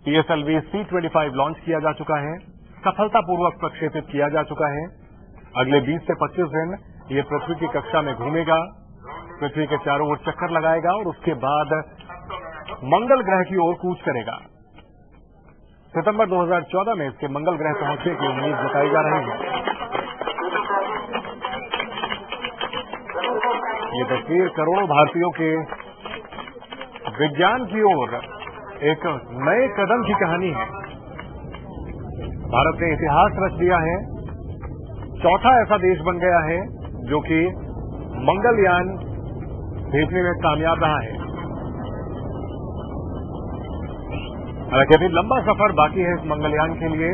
PSLV C-25 launch किया जा चुका है, सफलतापूर्वक प्रक्षेपित किया जा चुका है। अगले 20 से 25 दिन ये पृथ्वी की कक्षा में घूमेगा, पृथ्वी के चारों ओर चक्कर लगाएगा और उसके बाद मंगल ग्रह की ओर कूच करेगा। सितंबर 2014 में इसके मंगल ग्रह पहुंचने की उम्मीद जताई जा रही है। ये तस्वीर करोड़ों भारतीयों के विज्ञान की ओर एक नए कदम की कहानी है। भारत ने इतिहास रच दिया है, चौथा ऐसा देश बन गया है जो कि मंगलयान भेजने में कामयाब रहा है। हालांकि अभी लंबा सफर बाकी है इस मंगलयान के लिए।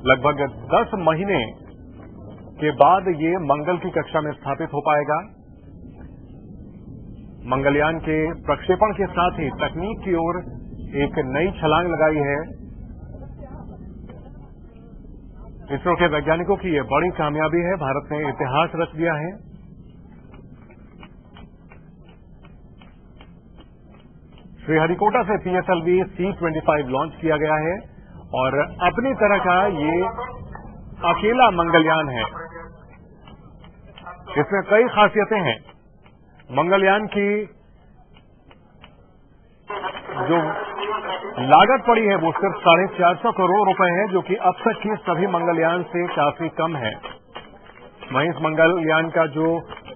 लगभग 10 महीने के बाद ये मंगल की कक्षा में स्थापित हो पाएगा। मंगलयान के प्रक्षेपण के साथ ही तकनीक की ओर एक नई छलांग लगाई है। इसरो के वैज्ञानिकों की यह बड़ी कामयाबी है। भारत ने इतिहास रच दिया है। श्रीहरिकोटा से PSLV C-25 लॉन्च किया गया है और अपनी तरह का ये अकेला मंगलयान है। इसमें कई खासियतें हैं। मंगलयान की जो लागत पड़ी है वो सिर्फ 450 करोड़ रुपए है, जो कि अब तक के सभी मंगलयान से काफी कम है। वहीं इस मंगलयान का जो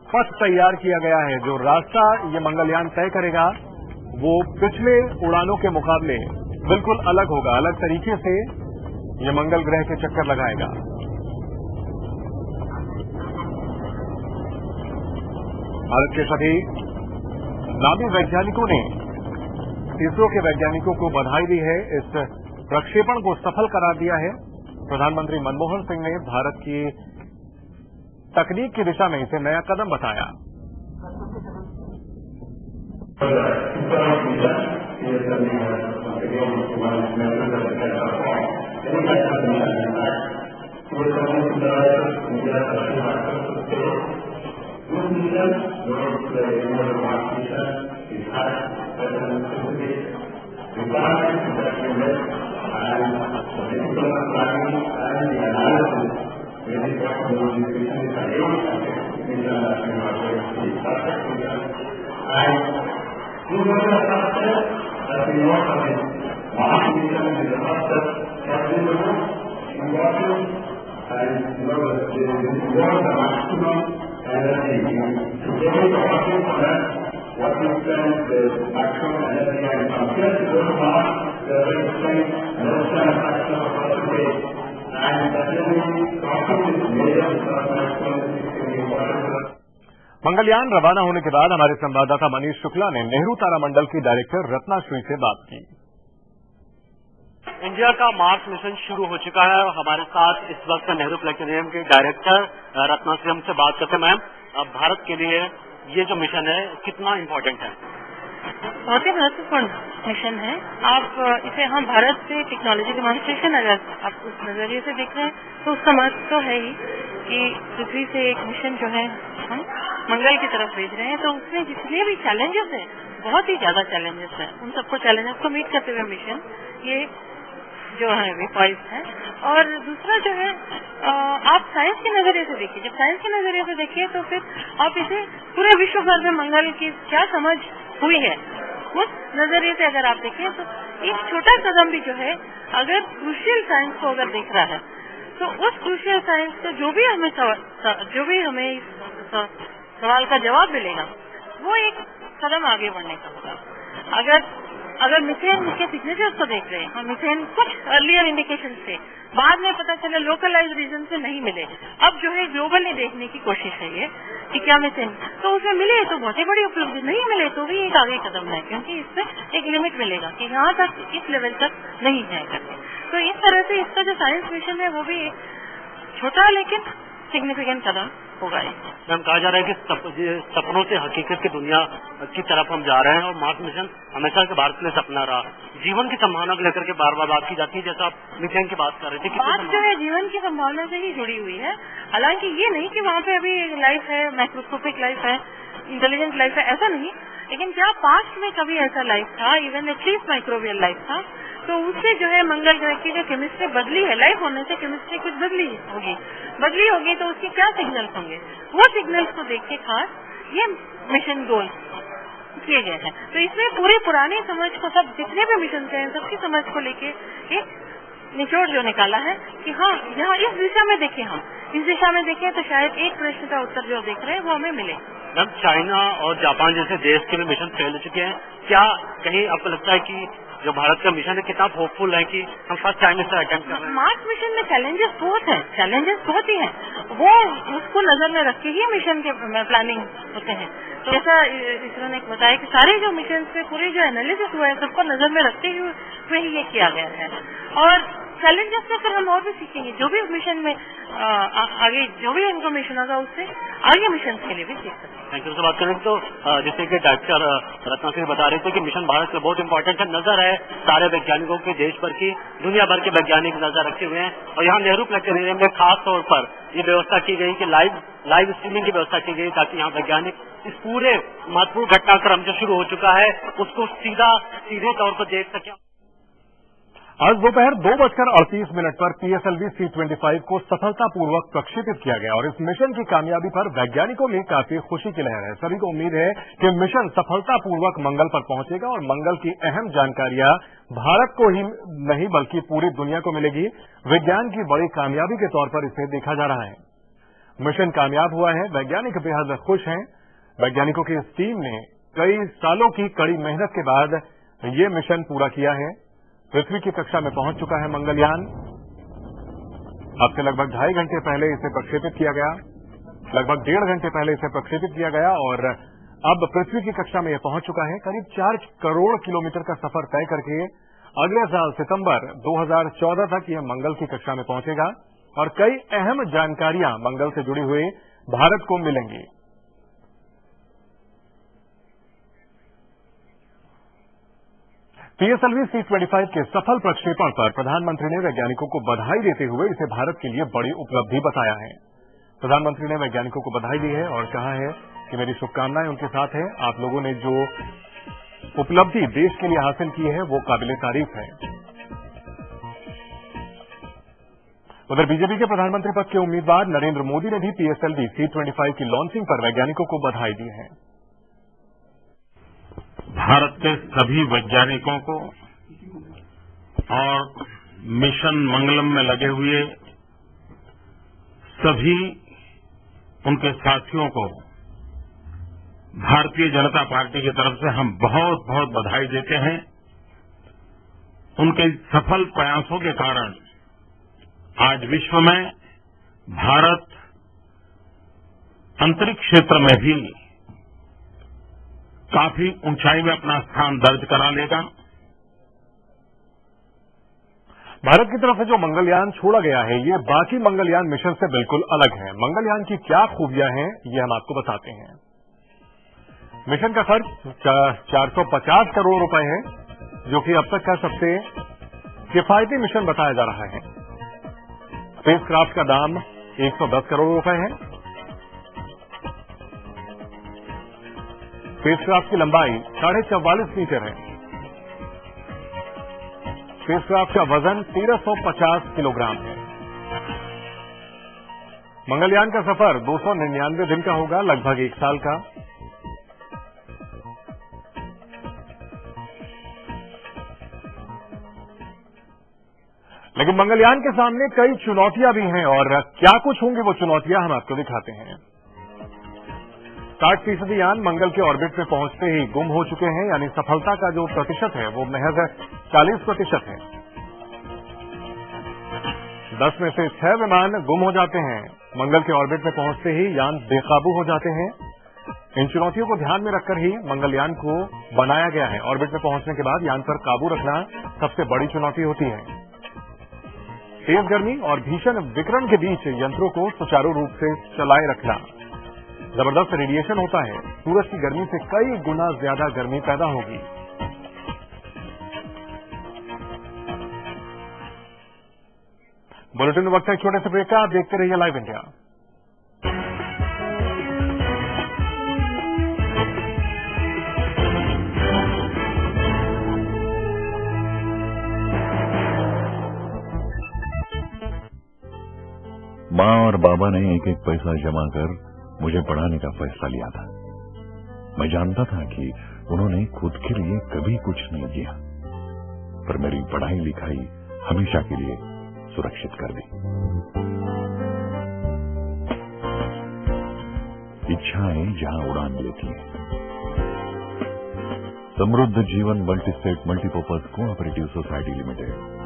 पथ तैयार किया गया है, जो रास्ता ये मंगलयान तय करेगा, वो पिछले उड़ानों के मुकाबले बिल्कुल अलग होगा। अलग तरीके से ये मंगल ग्रह के चक्कर लगाएगा। भारत के सभी नामी वैज्ञानिकों ने इसरो के वैज्ञानिकों को बधाई दी है। इस प्रक्षेपण को सफल करार दिया है। प्रधानमंत्री मनमोहन सिंह ने भारत की तकनीक की दिशा में इसे नया कदम बताया। मंगलयान रवाना होने के बाद हमारे संवाददाता मनीष शुक्ला ने नेहरू तारामंडल की डायरेक्टर रत्ना श्री से बात की। इंडिया का मार्स मिशन शुरू हो चुका है और हमारे साथ इस वक्त नेहरू प्लेनेटोरियम के डायरेक्टर रत्ना श्री हमसे बात करते हैं। मैम, अब भारत के लिए ये जो मिशन है कितना इम्पोर्टेंट है? बहुत ही महत्वपूर्ण मिशन है। आप इसे हम भारत से टेक्नोलॉजी डेमोन्स्ट्रेशन अगर आप उस नजरिए से देख रहे हैं तो उसका महत्व तो है ही कि पृथ्वी से एक मिशन जो है हम मंगल की तरफ भेज रहे हैं, तो उसमें जितने भी चैलेंजेस हैं, बहुत ही ज्यादा चैलेंजेस हैं, उन सबको चैलेंजेस को मीट करते हुए मिशन ये जो है वे पॉइंट है। और दूसरा जो है आप साइंस के नजरिए से देखिए। जब साइंस के नजरिए से देखिए तो फिर आप इसे पूरे विश्व भर में मंगल की क्या समझ हुई है उस नजरिए से अगर आप देखें तो एक छोटा कदम भी जो है अगर क्रूशियल साइंस को अगर देख रहा है तो उस क्रूशियल साइंस को जो भी हमें सवाल का जवाब मिलेगा वो एक कदम आगे बढ़ने का होगा। अगर मीथेन के सिग्नेचर्स को देख रहे हैं, हम मीथेन कुछ अर्लियर इंडिकेशन से बाद में पता चला लोकलाइज रीजन से नहीं मिले, अब जो है ग्लोबली देखने की कोशिश है ये कि क्या मीथेन तो उसमें मिले तो बहुत ही बड़ी उपलब्धि, नहीं मिले तो भी एक आगे कदम है, क्योंकि इससे एक लिमिट मिलेगा कि यहाँ तक इस लेवल तक नहीं है करके। तो इस तरह से इसका जो साइंस मिशन है वो भी छोटा लेकिन सिग्निफिकेंट कदम होगा। मैम, कहा जा रहा है कि सपनों से हकीकत की दुनिया की तरफ हम जा रहे हैं और मार्स मिशन हमेशा से भारत के लिए सपना रहा। जीवन की संभावना को लेकर के बार बार बात की जाती है, जैसा आप मीथेन की बात कर रहे थे। बात जो है जीवन की संभावना से ही जुड़ी हुई है। हालांकि ये नहीं कि वहाँ पे अभी लाइफ है, माइक्रोस्कोपिक लाइफ है, इंटेलिजेंट लाइफ है, ऐसा नहीं, लेकिन क्या पास्ट में कभी ऐसा लाइफ था, इवन एटलीस्ट माइक्रोबियल लाइफ था, तो उससे जो है मंगल ग्रह की जो केमिस्ट्री बदली है, लाइफ होने से केमिस्ट्री कुछ बदली होगी तो उसके क्या सिग्नल्स होंगे, वो सिग्नल्स को देख के खास ये मिशन गोल किए गए हैं। तो इसमें पूरी पुरानी समझ को, सब जितने भी मिशन हैं सबकी समझ को लेके एक निचोड़ जो निकाला है कि हाँ यहाँ इस दिशा में देखें, हम इस दिशा में देखें तो शायद एक प्रश्न का उत्तर जो देख रहे हैं वो हमें मिले। मैम, चाइना और जापान जैसे देश के भी मिशन फेल हो चुके हैं, क्या कहीं आपको लगता है कि जो भारत का मिशन है कितना होपफुल है कि हम फर्स्ट टाइम इसे अटेम्प्ट कर रहे हैं? मार्स मिशन में चैलेंजेस बहुत ही हैं, वो उसको नजर में रख के ही मिशन के प्लानिंग होते हैं। तो जैसा इसरो ने बताया कि सारे जो मिशन पे पूरे जो एनालिसिस हुआ है सबको नजर में रखते हुए ही ये किया गया है। और चैलेंजेस से फिर हम और भी सीखेंगे, जो भी मिशन में आगे जो भी इन्फॉर्मेशन होगा उससे आगे मिशन के लिए भी सीख सकते हैं। Thank you. से बात करें तो जैसे कि डॉक्टर रत्ना सिंह बता रहे थे कि मिशन भारत में बहुत इंपॉर्टेंट है, नजर है सारे वैज्ञानिकों के, देश भर की, दुनिया भर के वैज्ञानिक नजर रखे हुए हैं। और यहाँ नेहरू प्लेनेटोरियम में खास तौर पर ये व्यवस्था की गई कि लाइव स्ट्रीमिंग की व्यवस्था की गई ताकि यहाँ वैज्ञानिक इस पूरे महत्वपूर्ण घटनाक्रम जो शुरू हो चुका है उसको सीधे तौर पर देख सके। आज दोपहर 2:38 पर PSLV C-25 को सफलतापूर्वक प्रक्षेपित किया गया और इस मिशन की कामयाबी पर वैज्ञानिकों में काफी खुशी की लहर है। सभी को उम्मीद है कि मिशन सफलतापूर्वक मंगल पर पहुंचेगा और मंगल की अहम जानकारियां भारत को ही नहीं बल्कि पूरी दुनिया को मिलेगी। विज्ञान की बड़ी कामयाबी के तौर पर इसे देखा जा रहा है। मिशन कामयाब हुआ है, वैज्ञानिक बेहद खुश हैं। वैज्ञानिकों की इस टीम ने कई सालों की कड़ी मेहनत के बाद ये मिशन पूरा किया है। पृथ्वी की कक्षा में पहुंच चुका है मंगलयान। अब से लगभग 2.5 घंटे पहले इसे प्रक्षेपित किया गया, लगभग 1.5 घंटे पहले इसे प्रक्षेपित किया गया और अब पृथ्वी की कक्षा में यह पहुंच चुका है। करीब 4 करोड़ किलोमीटर का सफर तय करके अगले साल सितंबर 2014 तक यह मंगल की कक्षा में पहुंचेगा और कई अहम जानकारियां मंगल से जुड़ी हुई भारत को मिलेंगी। PSLV C-25 के सफल प्रक्षेपण पर प्रधानमंत्री ने वैज्ञानिकों को बधाई देते हुए इसे भारत के लिए बड़ी उपलब्धि बताया है। प्रधानमंत्री ने वैज्ञानिकों को बधाई दी है और कहा है कि मेरी शुभकामनाएं उनके साथ है। आप लोगों ने जो उपलब्धि देश के लिए हासिल की है वो काबिले तारीफ है। उधर बीजेपी के प्रधानमंत्री पद के उम्मीदवार नरेंद्र मोदी ने भी PSLV C-25 की लॉन्चिंग पर वैज्ञानिकों को बधाई दी है। भारत के सभी वैज्ञानिकों को और मिशन मंगलम में लगे हुए सभी उनके साथियों को भारतीय जनता पार्टी की तरफ से हम बहुत बहुत बधाई देते हैं। उनके सफल प्रयासों के कारण आज विश्व में भारत अंतरिक्ष क्षेत्र में भी काफी ऊंचाई में अपना स्थान दर्ज करा लेगा। भारत की तरफ से जो मंगलयान छोड़ा गया है ये बाकी मंगलयान मिशन से बिल्कुल अलग है। मंगलयान की क्या खूबियां हैं ये हम आपको बताते हैं। मिशन का खर्च 450 करोड़ रुपए है, जो कि अब तक का सबसे किफायती मिशन बताया जा रहा है। स्पेसक्राफ्ट का दाम 110 करोड़ रुपए है। स्पेसक्राफ्ट की लंबाई 44.5 मीटर है। स्पेसक्राफ्ट का वजन 1350 किलोग्राम है। मंगलयान का सफर 299 दिन का होगा, लगभग 1 साल का। लेकिन मंगलयान के सामने कई चुनौतियां भी हैं और क्या कुछ होंगी वो चुनौतियां हम आपको दिखाते हैं। 60% यान मंगल के ऑर्बिट में पहुंचते ही गुम हो चुके हैं, यानी सफलता का जो प्रतिशत है वो महज 40% है। 10 में से 6 विमान गुम हो जाते हैं। मंगल के ऑर्बिट में पहुंचते ही यान बेकाबू हो जाते हैं। इन चुनौतियों को ध्यान में रखकर ही मंगलयान को बनाया गया है। ऑर्बिट में पहुंचने के बाद यान पर काबू रखना सबसे बड़ी चुनौती होती है। तेज गर्मी और भीषण विकिरण के बीच यंत्रों को सुचारू रूप से चलाए रखना। जबरदस्त रेडिएशन होता है, सूरज की गर्मी से कई गुना ज्यादा गर्मी पैदा होगी। बुलेटिन में वक्त है छोटे से ब्रेक का। आप देखते रहिए लाइव इंडिया। माँ और बाबा ने एक एक पैसा जमा कर मुझे पढ़ाने का फैसला लिया था। मैं जानता था कि उन्होंने खुद के लिए कभी कुछ नहीं किया, पर मेरी पढ़ाई लिखाई हमेशा के लिए सुरक्षित कर दी। इच्छाएं जहां उड़ान लेती हैं। समृद्ध जीवन multi state multipurpose cooperative society limited.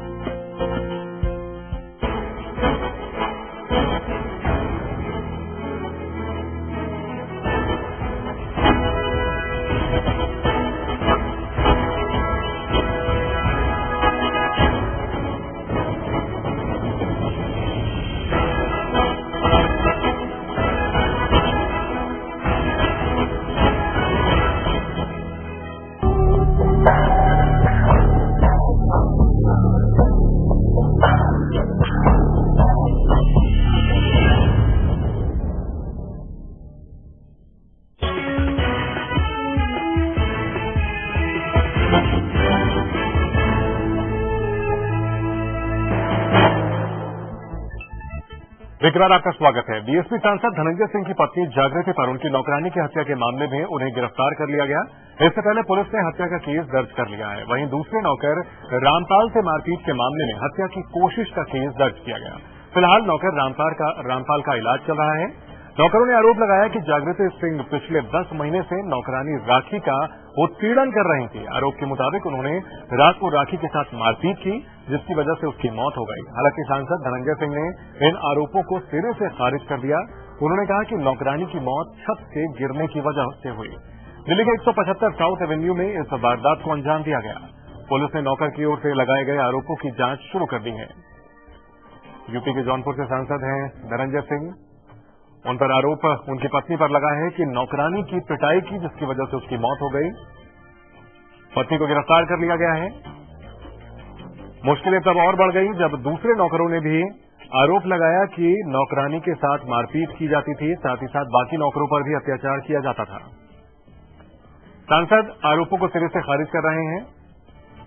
विकराल आपका स्वागत है। बीएसपी सांसद धनंजय सिंह की पत्नी जागृति पर उनकी नौकरानी की हत्या के मामले में उन्हें गिरफ्तार कर लिया गया। इससे पहले पुलिस ने हत्या का केस दर्ज कर लिया है। वहीं दूसरे नौकर रामपाल से मारपीट के मामले में हत्या की कोशिश का केस दर्ज किया गया। फिलहाल नौकर रामपाल का इलाज चल रहा है। नौकरों ने आरोप लगाया कि जागृति सिंह पिछले 10 महीने से नौकरानी राखी का उत्पीड़न कर रही थी। आरोप के मुताबिक उन्होंने रात को राखी के साथ मारपीट की, जिसकी वजह से उसकी मौत हो गई। हालांकि सांसद धनंजय सिंह ने इन आरोपों को सिरे से खारिज कर दिया। उन्होंने कहा कि नौकरानी की मौत छत से गिरने की वजह से हुई। दिल्ली के 175 साउथ एवेन्यू में इस वारदात को अंजाम दिया गया। पुलिस ने नौकर की ओर से लगाए गए आरोपों की जांच शुरू कर दी है। यूपी के जौनपुर से सांसद हैं धनंजय सिंह। उन पर आरोप उनकी पत्नी पर लगा है कि नौकरानी की पिटाई की, जिसकी वजह से उसकी मौत हो गई। पत्नी को गिरफ्तार कर लिया गया है। मुश्किलें तब और बढ़ गई जब दूसरे नौकरों ने भी आरोप लगाया कि नौकरानी के साथ मारपीट की जाती थी, साथ ही साथ बाकी नौकरों पर भी अत्याचार किया जाता था। सांसद आरोपों को सिरे से खारिज कर रहे हैं।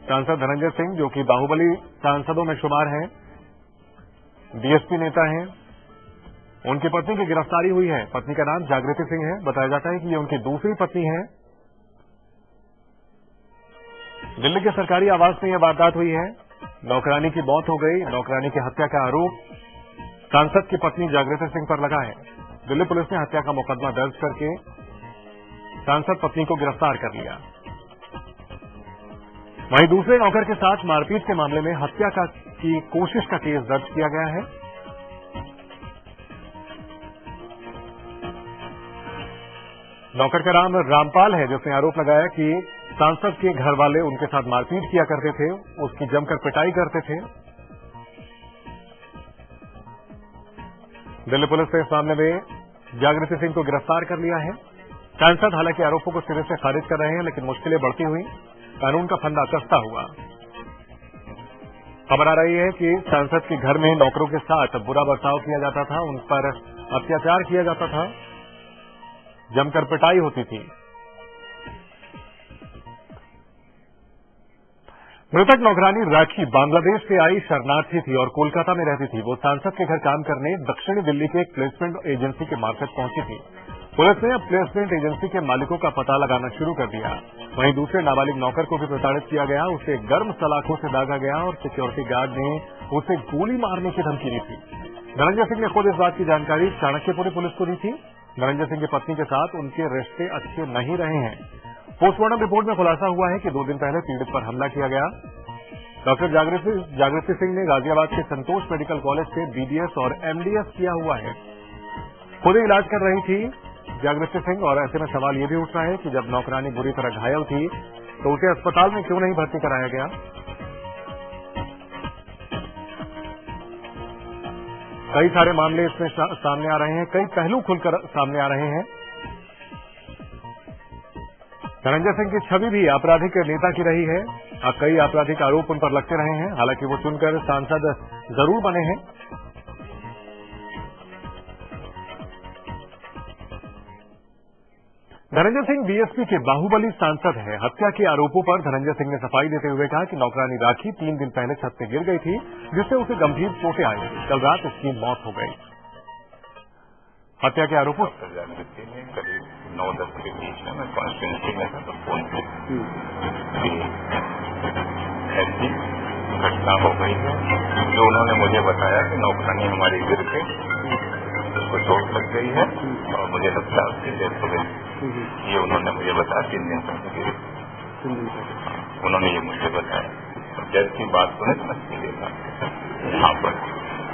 सांसद धनंजय सिंह, जो कि बाहुबली सांसदों में शुमार हैं, बीएसपी नेता हैं, उनकी पत्नी की गिरफ्तारी हुई है। पत्नी का नाम जागृति सिंह है। बताया जाता है कि ये उनकी दूसरी पत्नी है। दिल्ली के सरकारी आवास में यह वारदात हुई है। नौकरानी की मौत हो गई। नौकरानी की हत्या का आरोप सांसद की पत्नी जागृति सिंह पर लगा है। दिल्ली पुलिस ने हत्या का मुकदमा दर्ज करके सांसद पत्नी को गिरफ्तार कर लिया। वहीं दूसरे नौकर के साथ मारपीट के मामले में हत्या की कोशिश का केस दर्ज किया गया है। नौकर का नाम रामपाल है, जिसने आरोप लगाया कि सांसद के घर वाले उनके साथ मारपीट किया करते थे, उसकी जमकर पिटाई करते थे। दिल्ली पुलिस ने इस मामले में जागृति सिंह को गिरफ्तार कर लिया है। सांसद हालांकि आरोपों को सिरे से खारिज कर रहे हैं, लेकिन मुश्किलें बढ़ती हुई, कानून का फंदा कसता हुआ। खबर आ रही है कि सांसद के घर में नौकरों के साथ बुरा बर्ताव किया जाता था, उन पर अत्याचार किया जाता था, जमकर पिटाई होती थी। मृतक नौकरानी राखी बांग्लादेश से आई शरणार्थी थी और कोलकाता में रहती थी। वो सांसद के घर काम करने दक्षिणी दिल्ली के एक प्लेसमेंट एजेंसी के मार्फत पहुंची थी। पुलिस ने अब प्लेसमेंट एजेंसी के मालिकों का पता लगाना शुरू कर दिया। वहीं दूसरे नाबालिग नौकर को भी प्रताड़ित किया गया, उसे गर्म सलाखों से दागा गया और सिक्योरिटी गार्ड ने उसे गोली मारने की धमकी दी थी। धनंजय सिंह ने खुद इस बात की जानकारी चाणक्यपुरी पुलिस को दी थी। धनंजय सिंह की पत्नी के साथ उनके रिश्ते अच्छे नहीं रहे हैं। पोस्टमार्टम रिपोर्ट में खुलासा हुआ है कि 2 दिन पहले पीड़ित पर हमला किया गया। डॉक्टर जागृति सिंह ने गाजियाबाद के संतोष मेडिकल कॉलेज से बीडीएस और एमडीएस किया हुआ है। खुद इलाज कर रही थी जागृति सिंह, और ऐसे में सवाल ये भी उठ रहा है कि जब नौकरानी बुरी तरह घायल थी तो उसे अस्पताल में क्यों नहीं भर्ती कराया गया। कई सारे मामले इसमें सामने आ रहे हैं, कई पहलू खुलकर सामने आ रहे हैं। धनंजय सिंह की छवि भी आपराधिक नेता की रही है। कई आपराधिक आरोप उन पर लगते रहे हैं, हालांकि वो चुनकर सांसद जरूर बने हैं। धनंजय सिंह बीएसपी के बाहुबली सांसद है। हत्या के आरोपों पर धनंजय सिंह ने सफाई देते हुए कहा कि नौकरानी राखी 3 दिन पहले छत से गिर गई थी, जिससे उसे गंभीर चोटें आई। कल रात उसकी मौत हो गई। हत्या के आरोपों जागृति में करीब 9-10 के बीच में मैं कॉन्स्टिट्यूंसी में था, तो फोन पे ऐसी घटना हो गई है। जो उन्होंने मुझे बताया कि नौकरानी हमारी गिर के उसको चोट लग गई है और मुझे लगता है उसकी डेथ हो गई। ये उन्होंने मुझे बताया 3 दिन पहले, उन्होंने ये मुझे बताया। डेथ की बात सुने तो मैं सीधे यहाँ पर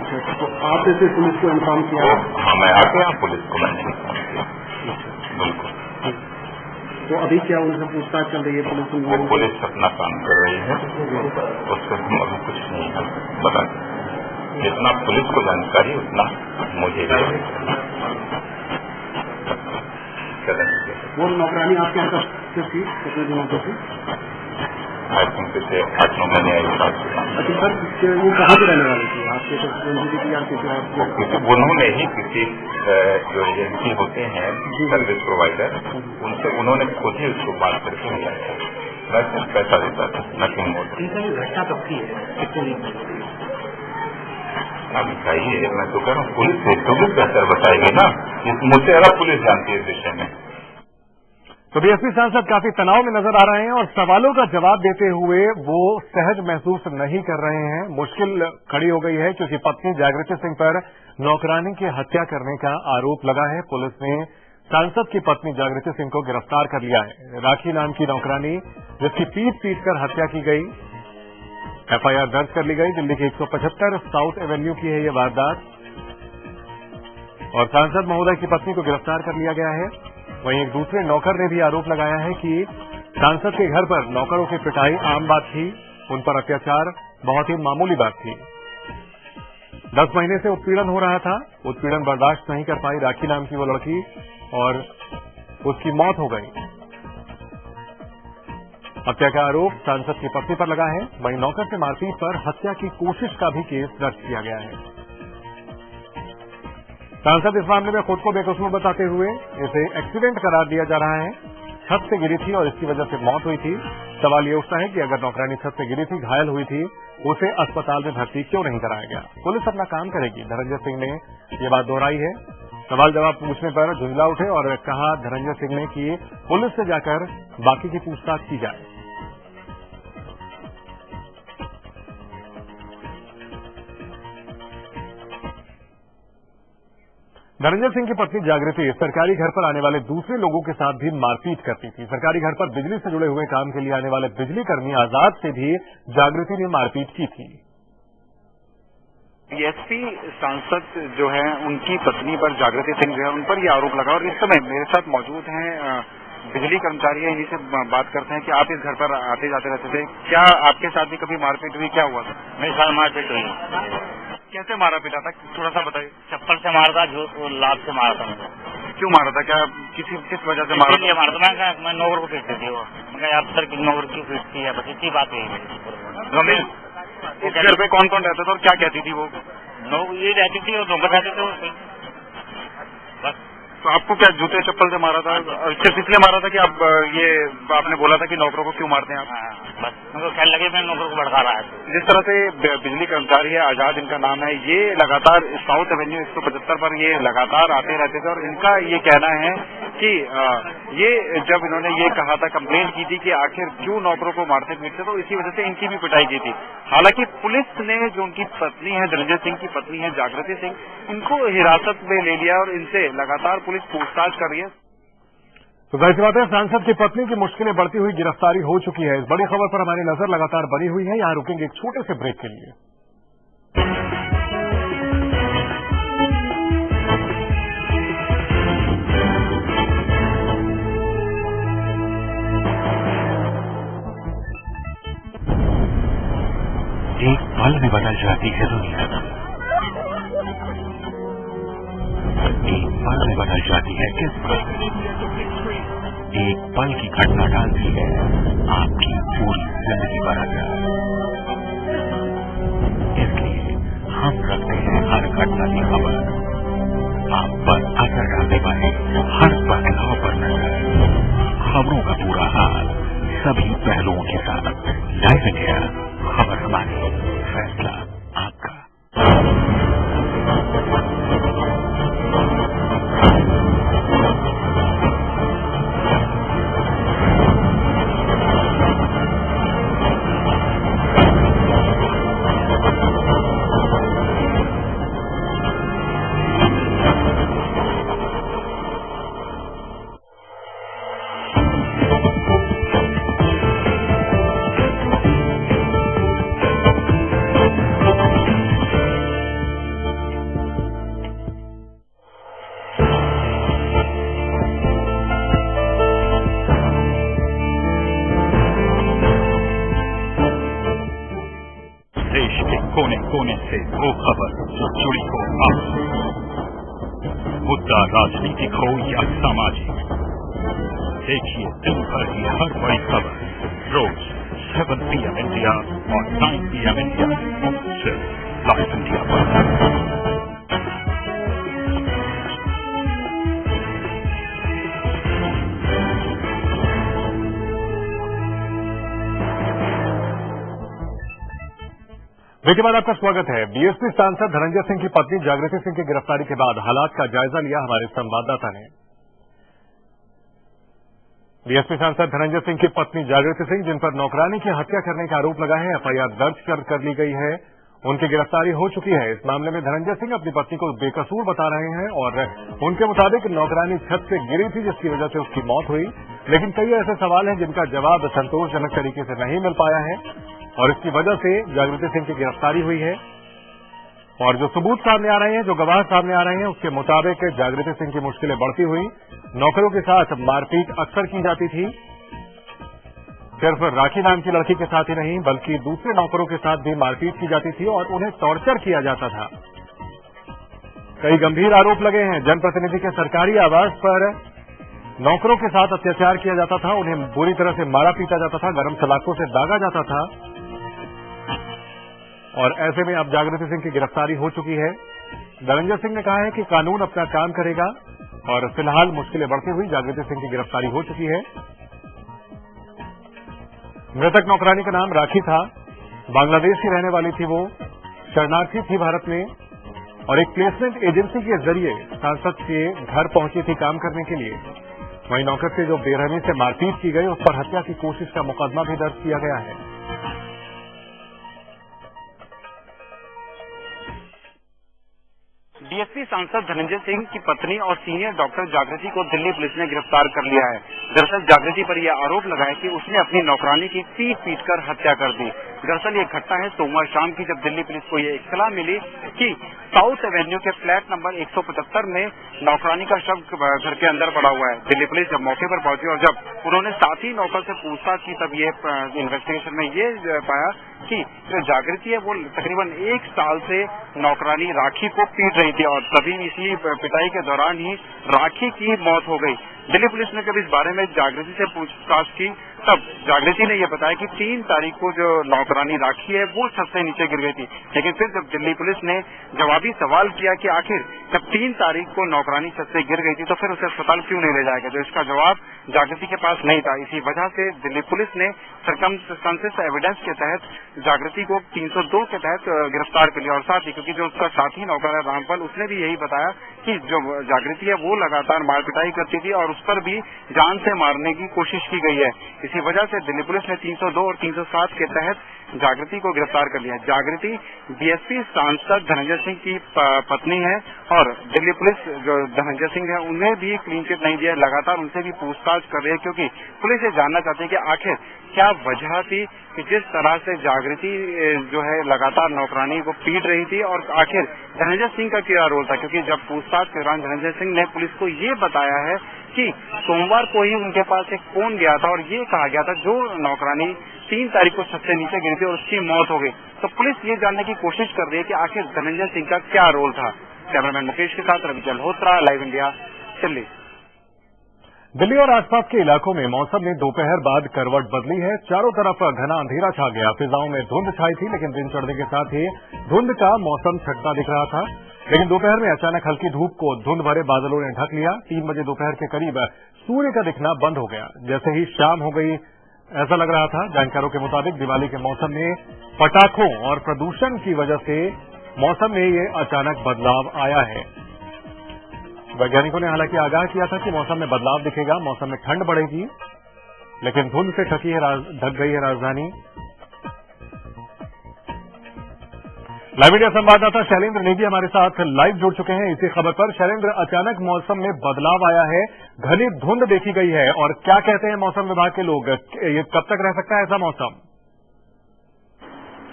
तो आप जैसे पुलिस को इन्फॉर्म किया? हाँ, मैं आके यहाँ पुलिस को मैंने इन्फॉर्म किया। बिल्कुल। तो अभी क्या उनसे पूछताछ चल रही है पुलिस? वो पुलिस अपना काम कर रही है, उससे हम अभी कुछ नहीं है बता। जितना पुलिस को जानकारी उतना मुझे भी। वो नौकरानी आपके यहाँ कब थी, कितने दिनों से थी? आई थिंक पिछले 8-9 महीने अच्छा सर, वो कहाँ के रहने वाली थी? आपके तो उन्होंने ही किसी जो एजेंसी होते हैं सर्विस प्रोवाइडर, उनसे उन्होंने खुद ही उसको बात करके लिया है। मैं सिर्फ पैसा देता था, नथिंग मोर। घटना कब की है, कितने दिन? अब बताइए, मैं तो कह रहा हूँ पुलिस बेहतर बताएगी ना, मुझसे ज़्यादा पुलिस जानती है इस विषय में। तो बीएसपी सांसद काफी तनाव में नजर आ रहे हैं और सवालों का जवाब देते हुए वो सहज महसूस नहीं कर रहे हैं। मुश्किल खड़ी हो गई है क्योंकि पत्नी जागृति सिंह पर नौकरानी की हत्या करने का आरोप लगा है। पुलिस ने सांसद की पत्नी जागृति सिंह को गिरफ्तार कर लिया है। राखी नाम की नौकरानी जिसकी पीट कर हत्या की गई, एफआईआर दर्ज कर ली गई। दिल्ली के 175 साउथ एवेन्यू की है ये वारदात और सांसद महोदय की पत्नी को गिरफ्तार कर लिया गया है। वहीं एक दूसरे नौकर ने भी आरोप लगाया है कि सांसद के घर पर नौकरों की पिटाई आम बात थी, उन पर अत्याचार बहुत ही मामूली बात थी। 10 महीने से उत्पीड़न हो रहा था, उत्पीड़न बर्दाश्त नहीं कर पाई राखी नाम की वो लड़की और उसकी मौत हो गई। हत्या का आरोप सांसद की पत्नी पर लगा है। वहीं नौकर से मारपीट पर हत्या की कोशिश का भी केस दर्ज किया गया है। सांसद इस मामले में खुद को बेकसूर बताते हुए इसे एक्सीडेंट करार दिया जा रहा है। छत से गिरी थी और इसकी वजह से मौत हुई थी। सवाल ये उठता है कि अगर नौकरानी छत से गिरी थी, घायल हुई थी, उसे अस्पताल में भर्ती क्यों नहीं कराया गया? पुलिस अपना काम करेगी, धनंजय सिंह ने ये बात दोहराई है। सवाल जवाब पूछने पर झुंझला उठे और कहा धनंजय सिंह ने कि पुलिस से जाकर बाकी की पूछताछ की जाए। धनंजय सिंह की पत्नी जागृति सरकारी घर पर आने वाले दूसरे लोगों के साथ भी मारपीट करती थी। सरकारी घर पर बिजली से जुड़े हुए काम के लिए आने वाले बिजली कर्मी आजाद से भी जागृति ने मारपीट की थी। बीएसपी सांसद जो है उनकी पत्नी पर जागृति सिंह जो है उन पर ये आरोप लगा और इस समय मेरे साथ मौजूद हैं बिजली कर्मचारी है, इन्हीं से बात करते हैं कि आप इस घर पर आते जाते रहते थे, क्या आपके साथ भी कभी मारपीट हुई, क्या हुआ था? मेरे साथ मारपीट हुई। कैसे मारा पीटा था, थोड़ा सा बताइए। चप्पल से मारा था, लात से मारा था मुझे। क्यों मारा था, क्या किस वजह से मारा था? मारा था मैं नौकर को पीटती थी, वो मैं अफसर की नौकर क्यों पीटती है, बस इतनी बात हुई। इस घर पे कौन कौन रहता था और क्या कहती थी वो? ये रहती थी और नौकर रहते थे बस। तो आपको क्या जूते चप्पल से मारा था? सिर्फ इसलिए मारा था कि आप ये आपने बोला था कि नौकरों को क्यों मारते हैं आप? बस मुझे ख्याल लगे मैं नौकरों को भड़का रहा है। जिस तरह से बिजली कर्मचारी है, आजाद इनका नाम है, ये लगातार साउथ एवेन्यू 175 पर ये लगातार आते रहते थे और इनका ये कहना है कि ये जब इन्होंने ये कहा था, कंप्लेन की थी कि आखिर क्यों नौकरों को मारते पीटते, तो इसी वजह से इनकी भी पिटाई की थी। हालांकि पुलिस ने जो उनकी पत्नी है, धनंजय सिंह की पत्नी है जागृति सिंह, इनको हिरासत में ले लिया और इनसे लगातार पुलिस पूछताछ कर रही है। तो जाहिर सी बात है, सांसद की पत्नी की मुश्किलें बढ़ती हुई गिरफ्तारी हो चुकी है। इस बड़ी खबर पर हमारी नजर लगातार बनी हुई है। यहां रुकेंगे एक छोटे से ब्रेक के लिए। एक पल में बदल जाती है दुनिया, एक पल में बदल जाती है किस्मत, एक पल की घटना डालती है आपकी पूरी जिंदगी पर असर। इसलिए हम रखते हैं हर घटना की खबर, आप पर असर डालने वाले हर बदलाव पर नजर, खबरों का पूरा हाल सभी पहलुओं के साथ। लाइव इंडिया, खबर हमारी, फैसला आपका। कोने कोने से वो खबर जो जुड़ी हो आपसे, मुद्दा राजनीतिक हो या सामाजिक, देखिए दिन भर की हर बड़ी खबर रोज 7 PM इंडिया और 9 PM इंडिया, सिर्फ लाइव इंडिया पर। ब्रेक के बाद आपका स्वागत है। बीएसपी सांसद धनंजय सिंह की पत्नी जागृति सिंह की गिरफ्तारी के बाद हालात का जायजा लिया हमारे संवाददाता ने। बीएसपी सांसद धनंजय सिंह की पत्नी जागृति सिंह, जिन पर नौकरानी की हत्या करने का आरोप लगा है, एफआईआर दर्ज कर ली गई है। उनकी गिरफ्तारी हो चुकी है। इस मामले में धनंजय सिंह अपनी पत्नी को बेकसूर बता रहे हैं और उनके मुताबिक नौकरानी छत से गिरी थी, जिसकी वजह से उसकी मौत हुई। लेकिन कई ऐसे सवाल हैं जिनका जवाब संतोषजनक तरीके से नहीं मिल पाया है और इसकी वजह से जागृति सिंह की गिरफ्तारी हुई है। और जो सबूत सामने आ रहे हैं, जो गवाह सामने आ रहे हैं, उसके मुताबिक जागृति सिंह की मुश्किलें बढ़ती हुई। नौकरों के साथ मारपीट अक्सर की जाती थी। सिर्फ राखी नाम की लड़की के साथ ही नहीं, बल्कि दूसरे नौकरों के साथ भी मारपीट की जाती थी और उन्हें टॉर्चर किया जाता था। कई गंभीर आरोप लगे हैं। जनप्रतिनिधि के सरकारी आवास पर नौकरों के साथ अत्याचार किया जाता था, उन्हें बुरी तरह से मारा पीटा जाता था, गरम सलाखों से दागा जाता था। और ऐसे में अब जागृति सिंह की गिरफ्तारी हो चुकी है। धनंजय सिंह ने कहा है कि कानून अपना काम करेगा और फिलहाल मुश्किलें बढ़ती हुई जागृति सिंह की गिरफ्तारी हो चुकी है। मृतक नौकरानी का नाम राखी था। बांग्लादेश की रहने वाली थी। वो शरणार्थी थी भारत में और एक प्लेसमेंट एजेंसी के जरिए सांसद के घर पहुंची थी काम करने के लिए। वहीं नौकर से जो बेरहमी से मारपीट की गई, उस पर हत्या की कोशिश का मुकदमा भी दर्ज किया गया है। बीएसपी सांसद धनंजय सिंह की पत्नी और सीनियर डॉक्टर जागृति को दिल्ली पुलिस ने गिरफ्तार कर लिया है। दरअसल जागृति पर यह आरोप लगा है कि उसने अपनी नौकरानी की पीट कर हत्या कर दी। दरअसल ये घटना है सोमवार शाम की, जब दिल्ली पुलिस को ये इत्तला मिली कि साउथ एवेन्यू के फ्लैट नंबर 175 में नौकरानी का शव घर के अंदर पड़ा हुआ है। दिल्ली पुलिस जब मौके पर पहुंची और जब उन्होंने साथी नौकर से पूछताछ की, तब ये इन्वेस्टिगेशन में ये पाया कि जो जागृति है वो तकरीबन 1 साल से नौकरानी राखी को पीट रही थी और तभी इसी पिटाई के दौरान ही राखी की मौत हो गई। दिल्ली पुलिस ने जब इस बारे में जागृति से पूछताछ की, तब जागृति ने यह बताया कि 3 तारीख को जो नौकरानी राखी है वो छत से नीचे गिर गई थी। लेकिन फिर जब दिल्ली पुलिस ने जवाबी सवाल किया कि आखिर जब 3 तारीख को नौकरानी छत से गिर गई थी तो फिर उसे अस्पताल क्यों नहीं ले जाया गया, तो इसका जवाब जागृति के पास नहीं था। इसी वजह से दिल्ली पुलिस ने सरकमस्टेंसेस एविडेंस के तहत जागृति को 302 के तहत गिरफ्तार कर लिया। और साथ ही क्योंकि जो उसका साथी नौकर है रामपाल, उसने भी यही बताया कि जो जागृति है वो लगातार मार पिटाई करती थी और उस पर भी जान से मारने की कोशिश की गई है। इसी वजह से दिल्ली पुलिस ने 302 और 307 के तहत जागृति को गिरफ्तार कर लिया। जागृति बीएसपी सांसद धनंजय सिंह की पत्नी है और दिल्ली पुलिस जो धनंजय सिंह है उन्हें भी क्लीन चिट नहीं दिया, लगातार उनसे भी पूछताछ कर रही है, क्योंकि पुलिस ये जानना चाहती है कि आखिर क्या वजह थी कि जिस तरह से जागृति जो है लगातार नौकरानी को पीट रही थी और आखिर धनंजय सिंह का क्या रोल था। क्योंकि जब पूछताछ के दौरान धनंजय सिंह ने पुलिस को ये बताया है कि सोमवार को ही उनके पास एक फोन गया था और ये कहा गया था जो नौकरानी 3 तारीख को छत से नीचे गिरी थी और उसकी मौत हो गई। तो पुलिस ये जानने की कोशिश कर रही है कि आखिर धनंजय सिंह का क्या रोल था। कैमरामैन मुकेश के साथ रवि जल्होत्रा, लाइव इंडिया, दिल्ली। दिल्ली और आसपास के इलाकों में मौसम ने दोपहर बाद करवट बदली है। चारों तरफ घना अंधेरा छा गया। फिजाओं में धुंध छाई थी, लेकिन दिन चढ़ने के साथ ही धुंध का मौसम छटता दिख रहा था। लेकिन दोपहर में अचानक हल्की धूप को धुंध भरे बादलों ने ढक लिया। 3 बजे दोपहर के करीब सूर्य का दिखना बंद हो गया। जैसे ही शाम हो गई ऐसा लग रहा था। जानकारों के मुताबिक दिवाली के मौसम में पटाखों और प्रदूषण की वजह से मौसम में ये अचानक बदलाव आया है। वैज्ञानिकों ने हालांकि आगाह किया था कि मौसम में बदलाव दिखेगा, मौसम में ठंड बढ़ेगी, लेकिन धुंध से ढक गई है राजधानी। लाइव इंडिया संवाददाता शैलेंद्र नेगी हमारे साथ लाइव जुड़ चुके हैं इसी खबर पर। शैलेंद्र, अचानक मौसम में बदलाव आया है, घनी धुंध देखी गई है, और क्या कहते हैं मौसम विभाग के लोग, ये कब तक रह सकता है ऐसा मौसम?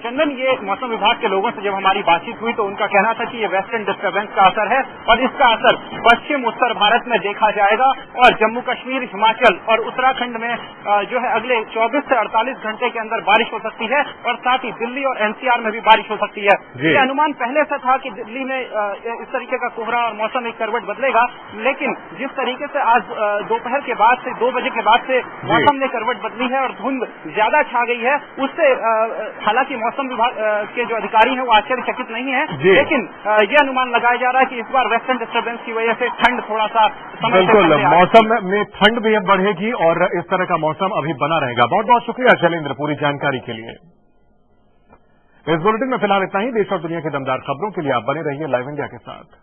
चंदन, ये मौसम विभाग के लोगों से जब हमारी बातचीत हुई तो उनका कहना था कि ये वेस्टर्न डिस्टर्बेंस का असर है और इसका असर पश्चिम उत्तर भारत में देखा जाएगा और जम्मू कश्मीर, हिमाचल और उत्तराखंड में जो है अगले 24 से 48 घंटे के अंदर बारिश हो सकती है और साथ ही दिल्ली और एनसीआर में भी बारिश हो सकती है। ये अनुमान पहले से था कि दिल्ली में इस तरीके का कोहरा और मौसम एक करवट बदलेगा, लेकिन जिस तरीके से आज दोपहर के बाद से 2 बजे के बाद से मौसम ने करवट बदली है और धुंध ज्यादा छा गई है, उससे हालांकि मौसम विभाग के जो अधिकारी हैं वो आश्चर्यचकित नहीं है, लेकिन ये अनुमान लगाया जा रहा है कि इस बार वेस्टर्न डिस्टर्बेंस की वजह से ठंड थोड़ा सा बिल्कुल मौसम में ठंड भी बढ़ेगी और इस तरह का मौसम अभी बना रहेगा। बहुत बहुत शुक्रिया शैलेंद्र पूरी जानकारी के लिए। इस बुलेटिन में फिलहाल इतना ही। देश और दुनिया की दमदार खबरों के लिए आप बने रहिए लाइव इंडिया के साथ।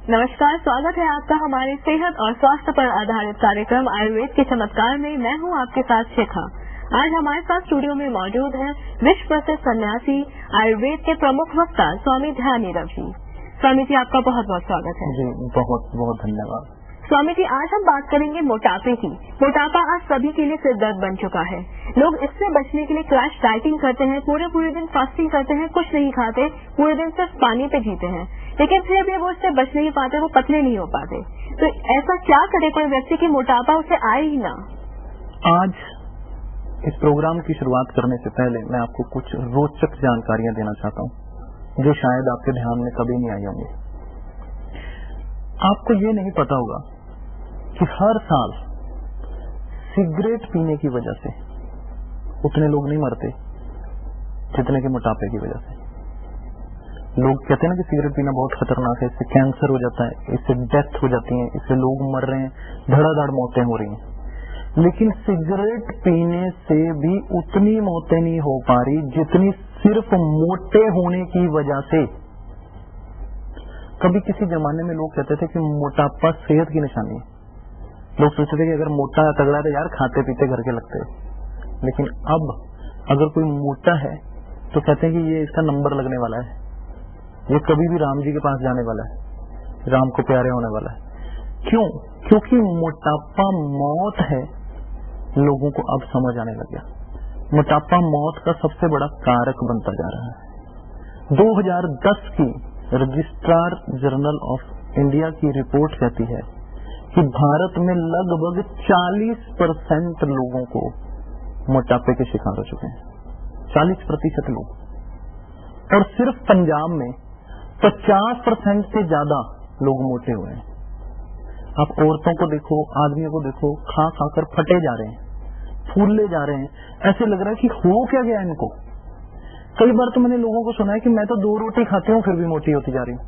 नमस्कार, स्वागत है आपका हमारे सेहत और स्वास्थ्य पर आधारित कार्यक्रम आयुर्वेद के चमत्कार में। मैं हूं आपके साथ शिखा। आज हमारे साथ स्टूडियो में मौजूद है विश्व प्रसिद्ध सन्यासी आयुर्वेद के प्रमुख वक्ता स्वामी ध्यान नीरव जी। स्वामी जी, आपका बहुत बहुत स्वागत है। जी बहुत बहुत धन्यवाद। स्वामी जी, आज हम बात करेंगे मोटापे की। मोटापा आज सभी के लिए सिर दर्द बन चुका है। लोग इससे बचने के लिए क्रैश डाइटिंग करते हैं, पूरे दिन फास्टिंग करते हैं, कुछ नहीं खाते, पूरे दिन सिर्फ पानी पे जीते हैं, लेकिन फिर भी वो इससे बच नहीं पाते, वो पतले नहीं हो पाते। तो ऐसा क्या करे कोई व्यक्ति की मोटापा उसे आए ही ना? आज इस प्रोग्राम की शुरुआत करने से पहले मैं आपको कुछ रोचक जानकारियां देना चाहता हूं जो शायद आपके ध्यान में कभी नहीं आई होंगी। आपको ये नहीं पता होगा कि हर साल सिगरेट पीने की वजह से उतने लोग नहीं मरते जितने के मोटापे की वजह से। लोग कहते हैं ना कि सिगरेट पीना बहुत खतरनाक है, इससे कैंसर हो जाता है, इससे डेथ हो जाती है, इससे लोग मर रहे हैं, धड़ाधड़ मौतें हो रही हैं। लेकिन सिगरेट पीने से भी उतनी मौतें नहीं हो पा रही जितनी सिर्फ मोटे होने की वजह से। कभी किसी जमाने में लोग कहते थे कि मोटापा सेहत की निशानी है। लोग सोचते थे कि अगर मोटा तगड़ा है यार खाते पीते घर के लगते हैं। लेकिन अब अगर कोई मोटा है तो कहते हैं कि ये इसका नंबर लगने वाला है, ये कभी भी राम जी के पास जाने वाला है, राम को प्यारे होने वाला है। क्यों? क्योंकि मोटापा मौत है। लोगों को अब समझ आने लग गया मोटापा मौत का सबसे बड़ा कारक बनता जा रहा है। 2010 की रजिस्ट्रार जर्नल ऑफ इंडिया की रिपोर्ट कहती है कि भारत में लगभग 40% लोगों को मोटापे के शिकार हो चुके हैं। 40% लोग। और सिर्फ पंजाब में 50% से ज्यादा लोग मोटे हुए हैं। आप औरतों को देखो, आदमियों को देखो, खा खाकर फटे जा रहे हैं, फूलले जा रहे हैं। ऐसे लग रहा है कि हो क्या गया इनको। कई बार तो मैंने लोगों को सुना है कि मैं तो 2 रोटी खाती हूँ फिर भी मोटी होती जा रही हूँ।